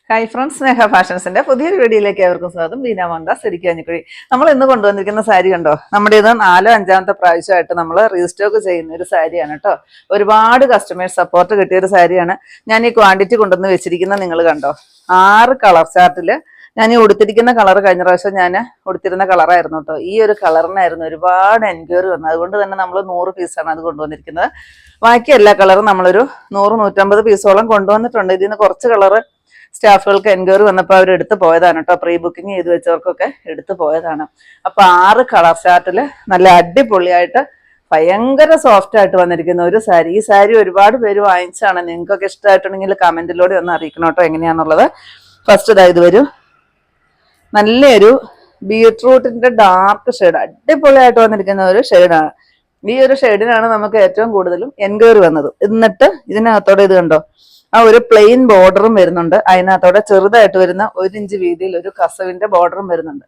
Hi friends, സ്നേഹ ഫാഷൻസിന്റെ പുതിയൊരു വീഡിയോയിലേക്ക് ഏവർക്കും സ്വാഗതം. ബീന മോഹൻദാസ്, ഇടുക്കിയാഞ്ഞിക്കുഴി. നമ്മൾ ഇന്ന് കൊണ്ടുവന്നിരിക്കുന്ന സാരി കണ്ടോ? നമ്മുടെ ഇത് 4-5ാമത്തെ പ്രാവശ്യമായിട്ട് നമ്മൾ റീസ്റ്റോക്ക് ചെയ്യുന്ന ഒരു സാരിയാണ് കേട്ടോ. ഒരുപാട് കസ്റ്റമേഴ്സ് സപ്പോർട്ട് കിട്ടിയ ഒരു സാരിയാണ്. ഞാൻ ഈ ക്വാണ്ടിറ്റി കൊണ്ടുവന്ന് വെച്ചിരിക്കുന്ന നിങ്ങൾ കണ്ടോ, 6 കളർ ചാർട്ടില്. ഞാൻ ഈ ഉടുത്തിരിക്കുന്ന കളർ കഴിഞ്ഞ പ്രാവശ്യം ഞാൻ ഉടുത്തിരുന്ന കളറായിരുന്നു കേട്ടോ. ഈ ഒരു കളറിനായിരുന്നു ഒരുപാട് എൻക്വയറി വന്നത്. അതുകൊണ്ട് തന്നെ നമ്മൾ 100 പീസാണ് അത് കൊണ്ടുവന്നിരിക്കുന്നത്. ബാക്കി എല്ലാ കളറും നമ്മളൊരു 100-150 പീസോളം കൊണ്ടുവന്നിട്ടുണ്ട്. ഇതിന് കുറച്ച് കളറ് സ്റ്റാഫുകൾക്ക് എൻക്വയറി വന്നപ്പോൾ അവർ എടുത്തു പോയതാണ് കേട്ടോ. പ്രീ ബുക്കിംഗ് ചെയ്ത് വെച്ചവർക്കൊക്കെ എടുത്തു പോയതാണ്. അപ്പൊ 6 കളർ ചാർട്ടില് നല്ല അടിപൊളിയായിട്ട് ഭയങ്കര സോഫ്റ്റ് ആയിട്ട് വന്നിരിക്കുന്ന ഒരു സാരി. ഈ സാരി ഒരുപാട് പേര് വാങ്ങിച്ചാണ്. നിങ്ങൾക്കൊക്കെ ഇഷ്ടമായിട്ടുണ്ടെങ്കിൽ കമന്റിലൂടെ ഒന്ന് അറിയിക്കണം കേട്ടോ എങ്ങനെയാന്നുള്ളത്. ഫസ്റ്റ് ഇത് വരും, നല്ലൊരു ബീട്രൂട്ടിന്റെ ഡാർക്ക് ഷെയ്ഡ്, അടിപൊളിയായിട്ട് വന്നിരിക്കുന്ന ഒരു ഷെയ്ഡാണ്. ഈ ഒരു ഷെയ്ഡിനാണ് നമുക്ക് ഏറ്റവും കൂടുതലും എൻക്വയറി വന്നത്. എന്നിട്ട് ഇതിനകത്തോടെ ഇത് കണ്ടോ, ആ ഒരു പ്ലെയിൻ ബോർഡറും വരുന്നുണ്ട്. അതിനകത്തോടെ ചെറുതായിട്ട് വരുന്ന 1 ഇഞ്ച് വീതിയിൽ ഒരു കസവിന്റെ ബോർഡറും വരുന്നുണ്ട്.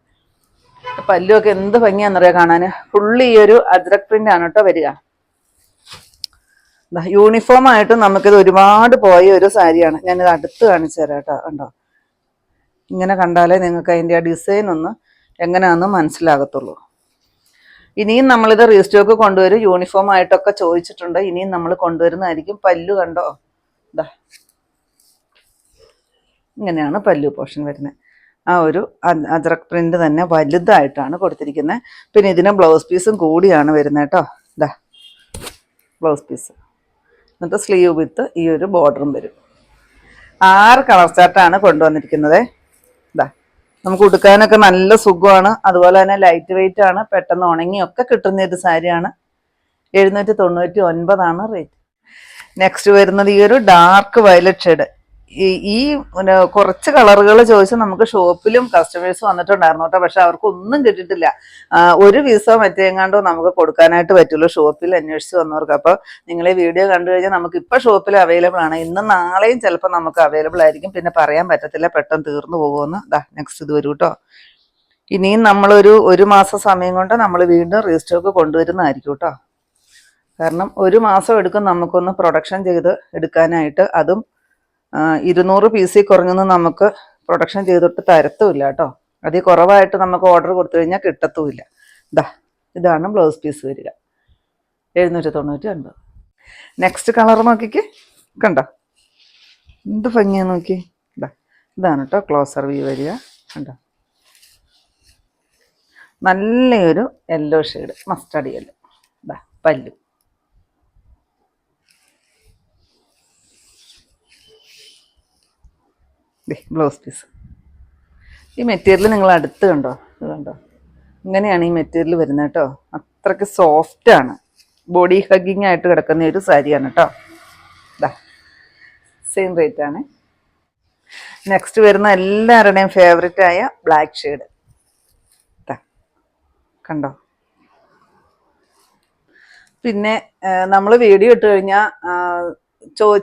പല്ലുമൊക്കെ എന്ത് ഭംഗിയാണെന്നറിയാം കാണാന്. ഫുള്ളി ഈ ഒരു അജ്രക് പ്രിന്റ് ആണ് കേട്ടോ വരിക. യൂണിഫോം ആയിട്ട് നമുക്കിത് ഒരുപാട് പോയ ഒരു സാരിയാണ്. ഞാനിത് അടുത്ത് കാണിച്ചു തരാം കേട്ടോ. കണ്ടോ, ഇങ്ങനെ കണ്ടാലേ നിങ്ങൾക്ക് അതിൻ്റെ ആ ഡിസൈൻ ഒന്ന് എങ്ങനെയാണെന്ന് മനസ്സിലാകത്തുള്ളൂ. ഇനിയും നമ്മളിത് റീസ്റ്റോക്ക് കൊണ്ടുവരും. യൂണിഫോം ആയിട്ടൊക്കെ ചോദിച്ചിട്ടുണ്ട്. ഇനിയും നമ്മൾ കൊണ്ടുവരുന്നതായിരിക്കും. പല്ലു കണ്ടോ, ഇതാ ഇങ്ങനെയാണ് പല്ലു പോർഷൻ വരുന്നത്. ആ ഒരു അജ്രക് പ്രിന്റ് തന്നെ വലുതായിട്ടാണ് കൊടുത്തിരിക്കുന്നത്. പിന്നെ ഇതിന് ബ്ലൗസ് പീസും കൂടിയാണ് വരുന്നത് കേട്ടോ. ഇതാ ബ്ലൗസ് പീസ്, എന്നിട്ട് സ്ലീവ് വിത്ത് ഈ ഒരു ബോർഡറും വരും. 6 കളർ ചാർട്ടാണ് കൊണ്ടുവന്നിരിക്കുന്നത്. ഇതാ നമുക്ക് ഉടുക്കാനൊക്കെ നല്ല സുഖമാണ്. അതുപോലെ തന്നെ ലൈറ്റ് വെയിറ്റ് ആണ്. പെട്ടെന്ന് ഉണങ്ങിയൊക്കെ കിട്ടുന്ന ഒരു സാരിയാണ്. 799 റേറ്റ്. നെക്സ്റ്റ് വരുന്നത് ഈ ഒരു ഡാർക്ക് വയലറ്റ് ഷെയ്ഡ്. ഈ കുറച്ച് കളറുകൾ ചോദിച്ച് നമുക്ക് ഷോപ്പിലും കസ്റ്റമേഴ്സ് വന്നിട്ടുണ്ടായിരുന്നു കേട്ടോ. പക്ഷെ അവർക്കൊന്നും കിട്ടിയിട്ടില്ല. ഒരു പീസോ മറ്റേങ്ങാണ്ടോ നമുക്ക് കൊടുക്കാനായിട്ട് പറ്റുള്ളൂ ഷോപ്പിൽ അന്വേഷിച്ച് വന്നവർക്ക്. അപ്പോൾ നിങ്ങൾ ഈ വീഡിയോ കണ്ടു കഴിഞ്ഞാൽ നമുക്ക് ഇപ്പോൾ ഷോപ്പിൽ അവൈലബിൾ ആണ്. ഇന്നും നാളെയും ചിലപ്പോൾ നമുക്ക് അവൈലബിൾ ആയിരിക്കും. പിന്നെ പറയാൻ പറ്റത്തില്ല, പെട്ടെന്ന് തീർന്നു പോകുമെന്ന്. നെക്സ്റ്റ് ഇത് വരും കേട്ടോ. ഇനിയും നമ്മളൊരു 1 മാസം സമയം കൊണ്ട് നമ്മൾ വീണ്ടും റീസ്റ്റോക്ക് കൊണ്ടുവരുന്നതായിരിക്കും കേട്ടോ. കാരണം 1 മാസം എടുക്കും നമുക്കൊന്ന് പ്രൊഡക്ഷൻ ചെയ്ത് എടുക്കാനായിട്ട്. അതും 200 പീസിൽ കുറഞ്ഞൊന്നും നമുക്ക് പ്രൊഡക്ഷൻ ചെയ്തിട്ട് തരത്തുമില്ല കേട്ടോ. അതിൽ കുറവായിട്ട് നമുക്ക് ഓർഡർ കൊടുത്തു കഴിഞ്ഞാൽ കിട്ടത്തുമില്ല. ഇതാണ് ബ്ലൗസ് പീസ് വരിക, 799. നെക്സ്റ്റ് കളർ നോക്കിക്ക്, കണ്ടോ എന്ത് ഭംഗിയാന്ന് നോക്കി. ഇതാണ് കേട്ടോ ക്ലോസർ വ്യൂ വരിക. കണ്ടോ, നല്ലൊരു യെല്ലോ ഷെയ്ഡ്, മസ്റ്റാർഡ് യെല്ലോ. പല്ലു, ബ്ലൗസ് പീസ്. ഈ മെറ്റീരിയൽ നിങ്ങൾ അടുത്ത് കണ്ടോ, ഇത് കണ്ടോ, ഇങ്ങനെയാണ് ഈ മെറ്റീരിയൽ വരുന്നത് കേട്ടോ. അത്രയ്ക്ക് സോഫ്റ്റ് ആണ്. ബോഡി ഹഗ്ഗിങ് ആയിട്ട് കിടക്കുന്ന ഒരു സാരിയാണ് കേട്ടോ. സെയിം റേറ്റ് ആണ്. നെക്സ്റ്റ് വരുന്ന എല്ലാവരുടെയും ഫേവറേറ്റ് ആയ ബ്ലാക്ക് ഷെയ്ഡ്. കണ്ടോ, പിന്നെ നമ്മൾ വീഡിയോ ഇട്ട് കഴിഞ്ഞാൽ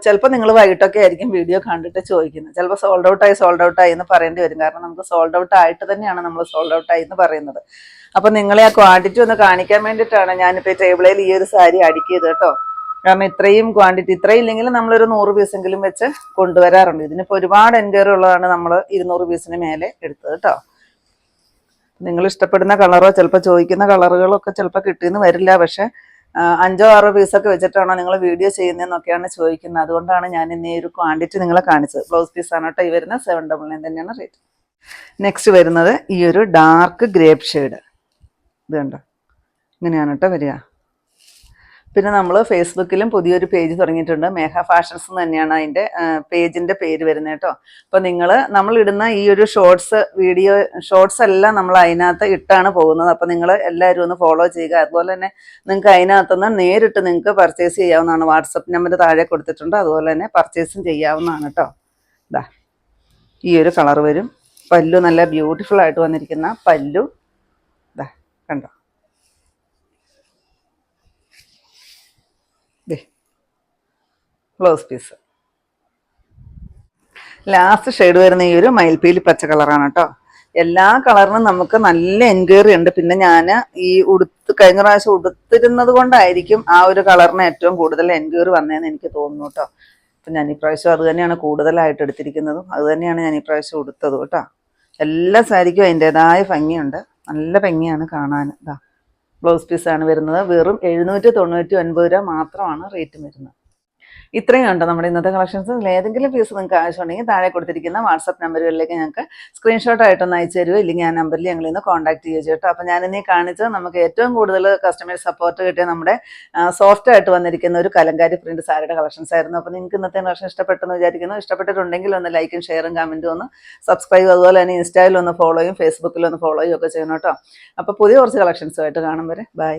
ചിലപ്പോൾ നിങ്ങൾ വൈകിട്ടൊക്കെ ആയിരിക്കും വീഡിയോ കണ്ടിട്ട് ചോദിക്കുന്നത്. ചിലപ്പോൾ സോൾഡ് ഔട്ട് ആയി എന്ന് പറയേണ്ടി വരും. കാരണം നമുക്ക് സോൾഡ് ഔട്ട് ആയിട്ട് തന്നെയാണ് നമ്മൾ സോൾഡ് ഔട്ട് ആയി എന്ന് പറയുന്നത്. അപ്പം നിങ്ങളെ ആ ക്വാണ്ടിറ്റി ഒന്ന് കാണിക്കാൻ വേണ്ടിയിട്ടാണ് ഞാനിപ്പോൾ ടേബിളിൽ ഈ ഒരു സാരി അടുക്കിയത് കേട്ടോ. കാരണം ഇത്രയും ക്വാണ്ടിറ്റി, ഇത്രയും ഇല്ലെങ്കിലും നമ്മളൊരു 100 പീസെങ്കിലും വെച്ച് കൊണ്ടുവരാറുണ്ട്. ഇതിനിപ്പോൾ ഒരുപാട് എൻക്വയറി ഉള്ളതാണ് നമ്മൾ 200 പീസിന് മേലെ എടുത്തത് കേട്ടോ. നിങ്ങൾ ഇഷ്ടപ്പെടുന്ന കളറോ ചിലപ്പോൾ ചോദിക്കുന്ന കളറുകളോ ഒക്കെ ചിലപ്പോൾ കിട്ടിയെന്ന് വരില്ല. പക്ഷെ 5-6 പീസൊക്കെ വെച്ചിട്ടാണോ നിങ്ങൾ വീഡിയോ ചെയ്യുന്നതെന്നൊക്കെയാണ് ചോദിക്കുന്നത്. അതുകൊണ്ടാണ് ഞാൻ ഇന്ന് ഈ ഒരു ക്വാണ്ടിറ്റി നിങ്ങളെ കാണിച്ചത്. ബ്ലൗസ് പീസാണ് കേട്ടോ ഈ വരുന്നത്. 799 തന്നെയാണ് റേറ്റ്. നെക്സ്റ്റ് വരുന്നത് ഈ ഒരു ഡാർക്ക് ഗ്രേപ്പ് ഷെയ്ഡ്. ഇത് കണ്ടോ, ഇങ്ങനെയാണ് കേട്ടോ വരിക. പിന്നെ നമ്മൾ ഫേസ്ബുക്കിലും പുതിയൊരു പേജ് തുടങ്ങിയിട്ടുണ്ട്. മേഘ ഫാഷൻസ് എന്ന് തന്നെയാണ് അതിൻ്റെ പേജിൻ്റെ പേര് വരുന്നത് കേട്ടോ. അപ്പോൾ നമ്മൾ ഇടുന്ന ഈ ഒരു ഷോർട്സ് എല്ലാം നമ്മൾ അതിനകത്ത് ഇട്ടാണ് പോകുന്നത്. അപ്പോൾ നിങ്ങൾ എല്ലാവരും ഒന്ന് ഫോളോ ചെയ്യുക. അതുപോലെ തന്നെ നിങ്ങൾക്ക് അതിനകത്തുനിന്ന് നേരിട്ട് നിങ്ങൾക്ക് പർച്ചേസ് ചെയ്യാവുന്നതാണ്. വാട്സപ്പ് നമ്പർ താഴെ കൊടുത്തിട്ടുണ്ട്. അതുപോലെ തന്നെ പർച്ചേസും ചെയ്യാവുന്നതാണ് കേട്ടോ. ഈ ഒരു കളർ വരും. പല്ലു നല്ല ബ്യൂട്ടിഫുൾ ആയിട്ട് വന്നിരിക്കുന്ന പല്ലു. കണ്ടോ, ബ്ലൗസ് പീസ്. ലാസ്റ്റ് ഷെയ്ഡ് വരുന്ന ഈ ഒരു മയിൽപ്പീലി പച്ച കളറാണ് കേട്ടോ. എല്ലാ കളറിനും നമുക്ക് നല്ല എൻക്വയറി ഉണ്ട്. പിന്നെ ഞാൻ ഈ കഴിഞ്ഞ പ്രാവശ്യം ഉടുത്തിരുന്നത് കൊണ്ടായിരിക്കും ആ ഒരു കളറിന് ഏറ്റവും കൂടുതൽ എൻക്വയറി വന്നതെന്ന് എനിക്ക് തോന്നുന്നു കേട്ടോ. അപ്പം ഞാൻ ഇപ്രാവശ്യം അത് തന്നെയാണ് കൂടുതലായിട്ട് എടുത്തിരിക്കുന്നതും അത് തന്നെയാണ് ഞാൻ ഇപ്രാവശ്യം ഉടുത്തത് കേട്ടോ. എല്ലാ സാരിക്കും അതിൻ്റെതായ ഭംഗിയുണ്ട്, നല്ല ഭംഗിയാണ് കാണാൻ. ഇതാ ബ്ലൗസ് പീസാണ് വരുന്നത്. വെറും 799 രൂപ മാത്രമാണ് റേറ്റ് വരുന്നത്. ഇത്രയും ഉണ്ട് നമ്മുടെ ഇന്നത്തെ കളക്ഷൻസ്. ഏതെങ്കിലും പീസ് നിങ്ങൾക്ക് ആവശ്യമുണ്ടെങ്കിൽ താഴെ കൊടുത്തിരിക്കുന്ന വാട്സപ്പ് നമ്പറുകളിലേക്ക് ഞങ്ങൾക്ക് സ്ക്രീൻഷോട്ട് ആയിട്ടൊന്ന് അയച്ചു തരുമോ, ഇല്ലെങ്കിൽ ആ നമ്പറിൽ ഞങ്ങൾ ഇന്ന് കോൺടാക്ട് ചെയ്യുക കേട്ടോ. അപ്പോൾ ഞാനിന്നീ കാണിച്ചത് നമുക്ക് ഏറ്റവും കൂടുതൽ കസ്റ്റമർ സപ്പോർട്ട് കിട്ടിയ നമ്മുടെ സോഫ്റ്റ് ആയിട്ട് വന്നിരിക്കുന്ന ഒരു കലങ്കാരി പ്രിന്റ് സാരിയുടെ കളക്ഷൻസ് ആയിരുന്നു. അപ്പോൾ നിങ്ങൾക്ക് ഇന്നത്തെ കളക്ഷൻ ഇഷ്ടപ്പെട്ടെന്ന് വിചാരിക്കുന്നു. ഇഷ്ടപ്പെട്ടിട്ടുണ്ടെങ്കിൽ ഒന്ന് ലൈക്കും ഷെയറും കമൻറ്റും ഒന്ന് സബ്സ്ക്രൈബ്, അതുപോലെ തന്നെ ഇൻസ്റ്റയിൽ ഒന്ന് ഫോളോയും ഫേസ്ബുക്കിൽ ഒന്ന് ഫോളോയും ഒക്കെ ചെയ്യണം കേട്ടോ. അപ്പോൾ പുതിയ കുറച്ച് കളക്ഷൻസുമായിട്ട് കാണും വരെ ബൈ.